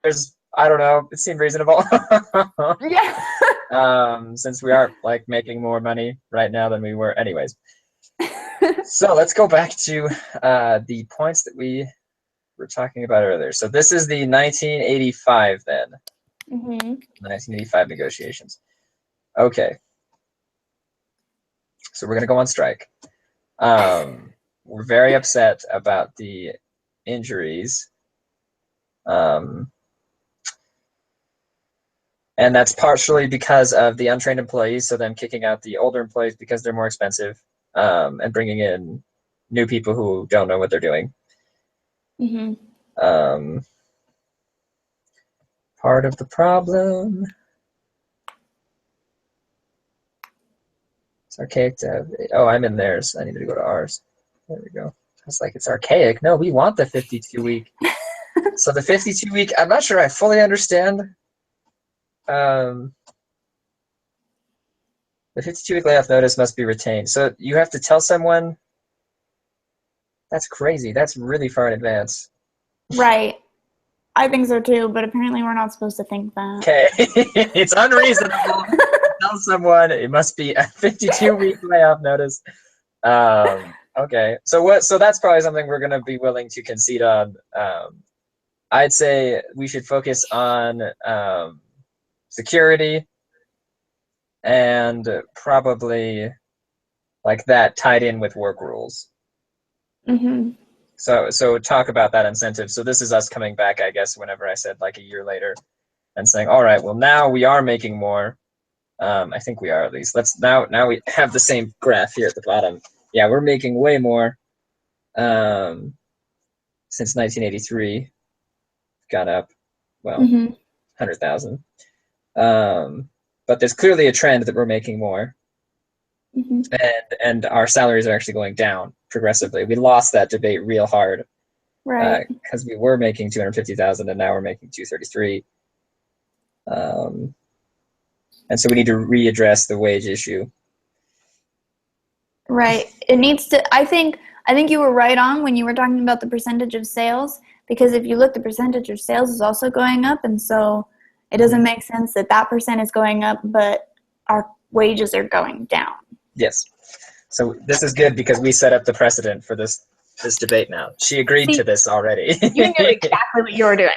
there's, I don't know, it seemed reasonable. Yeah. Since we are like making more money right now than we were anyways. So let's go back to the points that we were talking about earlier. So this is the 1985 then, Mm-hmm. the 1985 negotiations. Okay, so we're gonna go on strike. We're very upset about the injuries. Um, and that's partially because of the untrained employees, so them kicking out the older employees because they're more expensive, and bringing in new people who don't know what they're doing. Mm-hmm. Um, Part of the problem. It's archaic to have. Oh, I'm in theirs. I need to go to ours. There we go. It's like it's archaic. No, we want the 52 week. So the 52 week, I'm not sure I fully understand. Um, the 52-week layoff notice must be retained. So you have to tell someone. That's crazy. That's really far in advance. Right. I think so too, but apparently we're not supposed to think that. Okay, it's unreasonable to tell someone it must be a 52-week layoff notice. Okay, so what? So that's probably something we're going to be willing to concede on. I'd say we should focus on security and probably like that tied in with work rules. Mm-hmm. So talk about that incentive. So this is us coming back, I guess, whenever I said like a year later and saying, all right, well now we are making more. I think we are at least. Let's now we have the same graph here at the bottom. Yeah, we're making way more since 1983. Gone up, well, Mm-hmm. 100,000. But there's clearly a trend that we're making more, Mm-hmm. and our salaries are actually going down progressively. We lost that debate real hard Right. because we were making 250,000 and now we're making 233. Um, and so we need to readdress the wage issue. Right. It needs to I think you were right on when you were talking about the percentage of sales, because if you look, the percentage of sales is also going up, and so it doesn't Mhm. make sense that that percent is going up but our wages are going down. Yes. So this is good because we set up the precedent for this debate now. She agreed to See, this already. you knew exactly what you were doing.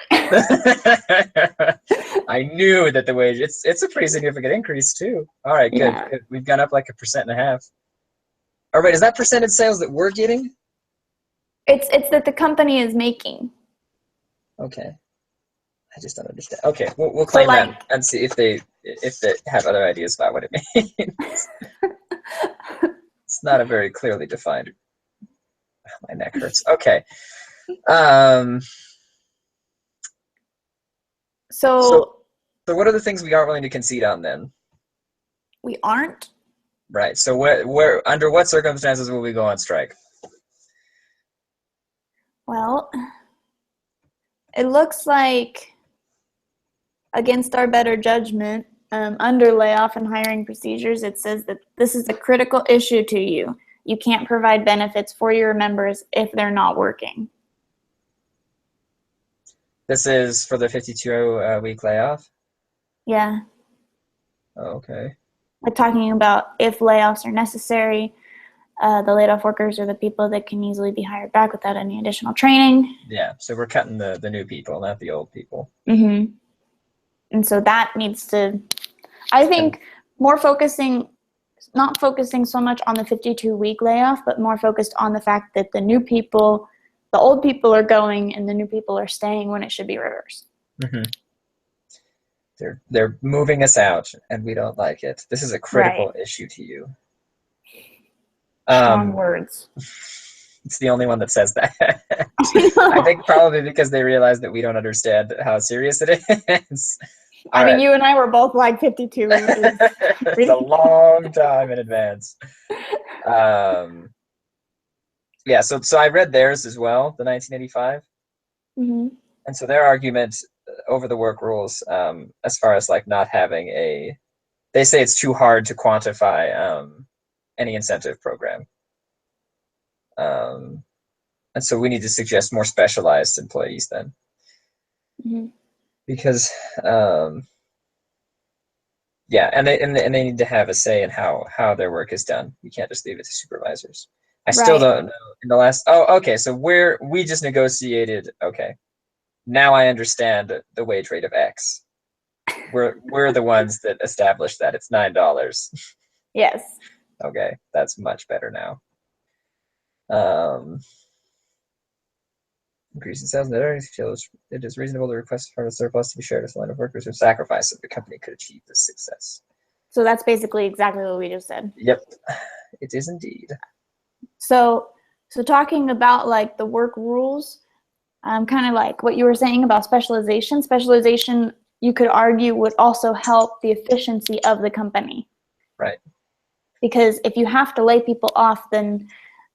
I knew that the wage it's a pretty significant increase too. All right, good. Yeah. Good. We've gone up like 1.5%. All right, is that percentage sales that we're getting? It's that the company is making. Okay. I just don't understand. Okay, we'll So claim like that and see if they have other ideas about what it means. It's not a very clearly defined. My neck hurts. Okay. Um. So so so what are the things we aren't willing to concede on then? we aren't. Right. So where under what circumstances will we go on strike? Well, it looks like against our better judgment, under layoff and hiring procedures, it says that this is a critical issue to you. You can't provide benefits for your members if they're not working. This is for the 52 week layoff. Yeah, Okay. we're talking about if layoffs are necessary. The laid off workers are the people that can easily be hired back without any additional training. Yeah. So we're cutting the new people, not the old people. Mm-hmm. And so that needs to, I And think, more focusing, not focusing so much on the 52-week layoff, but more focused on the fact that the old people are going and the new people are staying when it should be reversed. mhm. They're moving us out, and we don't like it. This is a Right. critical issue to you. Strong Um, words. it's the only one that says that. I think probably because they realize that we don't understand how serious it is. All I mean, right. you and I were both like 52 weeks. It's a long time in advance. Um, yeah, so I read theirs as well, the 1985, Mm-hmm. and so their argument over the work rules, as far as like not having a, they say it's too hard to quantify any incentive program, um, and so we need to suggest more specialized employees then. Mm-hmm. because yeah, and they need to have a say in how their work is done. You can't just leave it to supervisors. I still Right. don't know. In the last, oh, okay, so we just negotiated. Okay, now I understand the wage rate of X. We're the ones that established that it's $9. Yes. Okay, that's much better now. Increase in sales and earnings feels it is reasonable to request for a surplus to be shared with the line of workers who sacrifice so the company could achieve this success. So that's basically exactly what we just said. Yep, it is indeed. So talking about like the work rules, kind of like what you were saying about specialization. Specialization, you could argue, would also help the efficiency of the company. Right. Because if you have to lay people off, then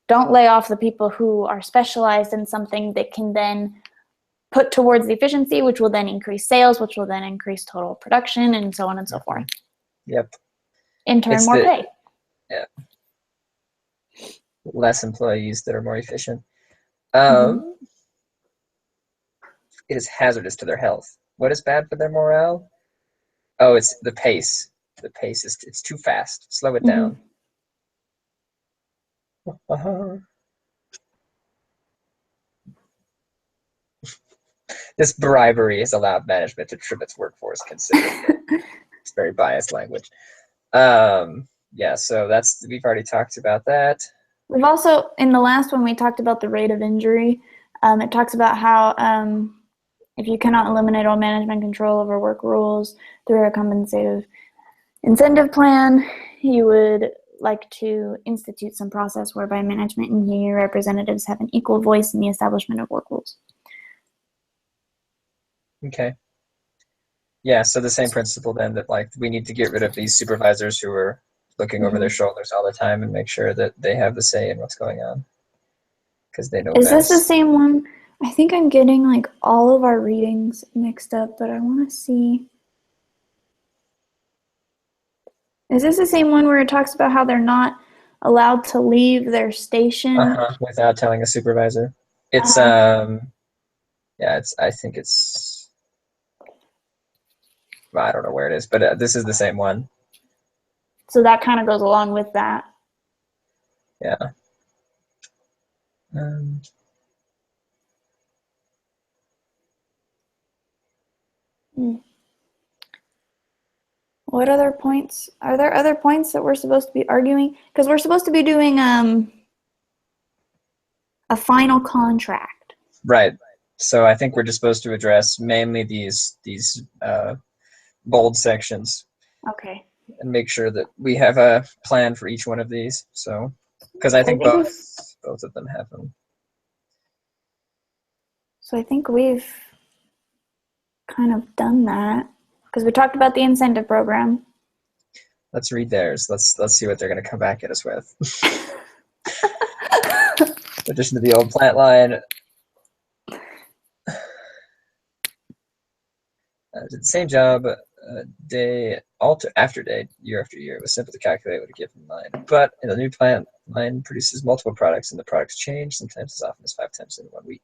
don't lay off the people who are specialized in something that can then put towards the efficiency, which will then increase sales, which will then increase total production, and so on and so forth. Yep. In turn, It's more pay. Yeah. Less employees that are more efficient. Mhm. It is hazardous to their health. What is bad for their morale? Oh, it's the pace. The pace is it's too fast. Slow it down. This bribery has allowed management to trim its workforce considerably. It's very biased language. Yeah, so we've already talked about that. We've also, in the last one, we talked about the rate of injury. It talks about how if you cannot eliminate all management control over work rules through a compensative incentive plan, you would like to institute some process whereby management and union representatives have an equal voice in the establishment of work rules. Okay. Yeah, so the same principle then that like we need to get rid of these supervisors who are looking over their shoulders all the time and make sure that they have the say in what's going on because they know Is this the best. same one? I think I'm getting like all of our readings mixed up, but I want to see. Is this the same one where it talks about how they're not allowed to leave their station? Without telling a supervisor. It's yeah, I think it's well, I don't know where it is, but this is the same one. So that kind of goes along with that. Yeah. What other points? Are there other points that we're supposed to be arguing? Because we're supposed to be doing a final contract. Right. So I think we're just supposed to address mainly these bold sections. Okay. And make sure that we have a plan for each one of these. So, because I think both of them have them. So I think we've kind of done that because we talked about the incentive program. Let's read theirs. Let's see what they're going to come back at us with. In addition to the old plant line, did the same job after day, year after year. It was simple to calculate what a given line. But in the new plant, line produces multiple products, and the products change sometimes as often as 5 times in 1 week.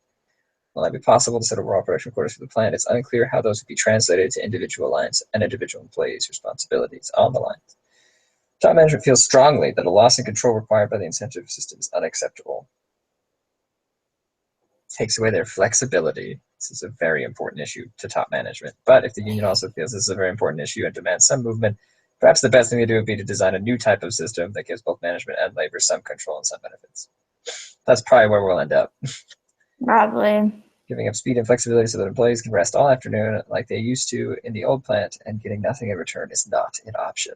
While it be possible to set overall production quotas for the plant, it's unclear how those would be translated to individual lines and individual employees' responsibilities on the lines. Top management feels strongly that a loss in control required by the incentive system is unacceptable. Takes away their flexibility. This is a very important issue to top management. But if the union also feels this is a very important issue and demands some movement, perhaps the best thing to do would be to design a new type of system that gives both management and labor some control and some benefits. That's probably where we'll end up. Probably. Giving up speed and flexibility so that employees can rest all afternoon like they used to in the old plant and getting nothing in return is not an option.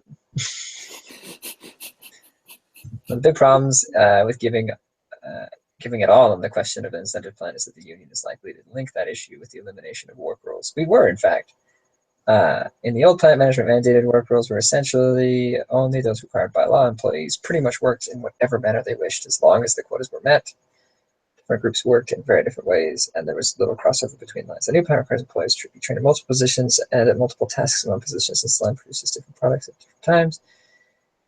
One of the big problems with giving it all on the question of an incentive plan is that the union is likely to link that issue with the elimination of work rules. We were, in fact. In the old plant, management mandated work rules were essentially only those required by law. Employees pretty much worked in whatever manner they wished as long as the quotas were met. Different groups worked in very different ways, and there was little crossover between lines. The new plant requires employees to be trained in multiple positions and at multiple tasks in one position since the line produces different products at different times.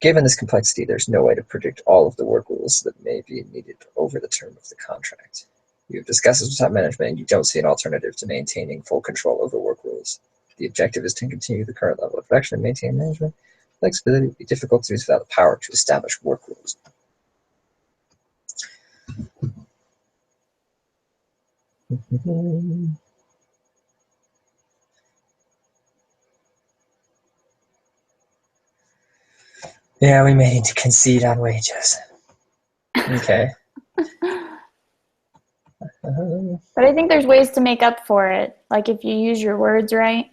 Given this complexity, there's no way to predict all of the work rules that may be needed over the term of the contract. You have discussed this with top management, and you don't see an alternative to maintaining full control over work rules. rules. The objective is to continue the current level of production and maintain management. Flexibility would be difficult to use without the power to establish work rules. Yeah, we may need to concede on wages. Okay. But I think there's ways to make up for it. Like if you use your words right,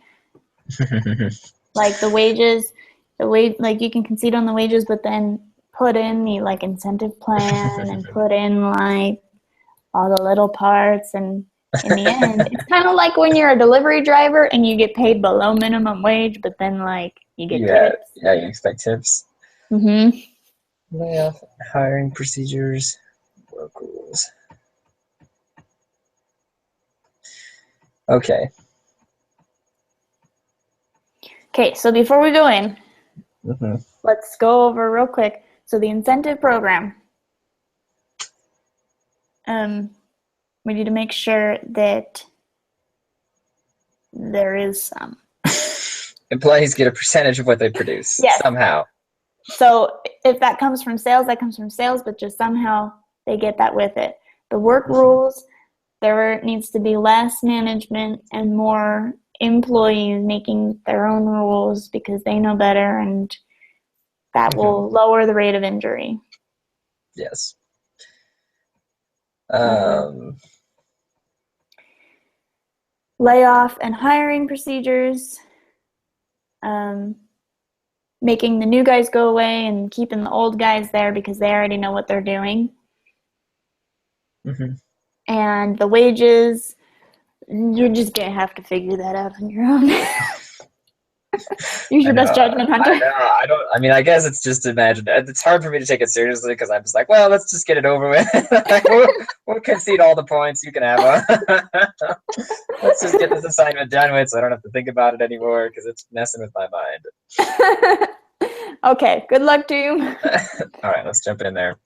like the wages, like you can concede on the wages, but then put in the like incentive plan and put in like all the little parts, and in the end, it's kind of like when you're a delivery driver and you get paid below minimum wage, but then like you get tips. Yeah, you expect tips. Mm-hmm. Layoff, hiring procedures, work rules. Okay. Okay, so before we go in, Mm-hmm. let's go over real quick. So the incentive program. We need to make sure that there is some. Employees get a percentage of what they produce somehow. So if that comes from sales, that comes from sales, but just somehow they get that with it. The work rules, there needs to be less management and more employees making their own rules because they know better, and that will lower the rate of injury. Yes. Layoff and hiring procedures, making the new guys go away and keeping the old guys there because they already know what they're doing. Mm-hmm. And the wages, you're just going to have to figure that out on your own. Use your best judgment, Hunter. I mean, I guess it's just imagine. It's hard for me to take it seriously because I'm just like, well, let's just get it over with. we'll concede all the points. You can have one. Let's just get this assignment done with so I don't have to think about it anymore because it's messing with my mind. Okay, good luck to you. All right, let's jump in there.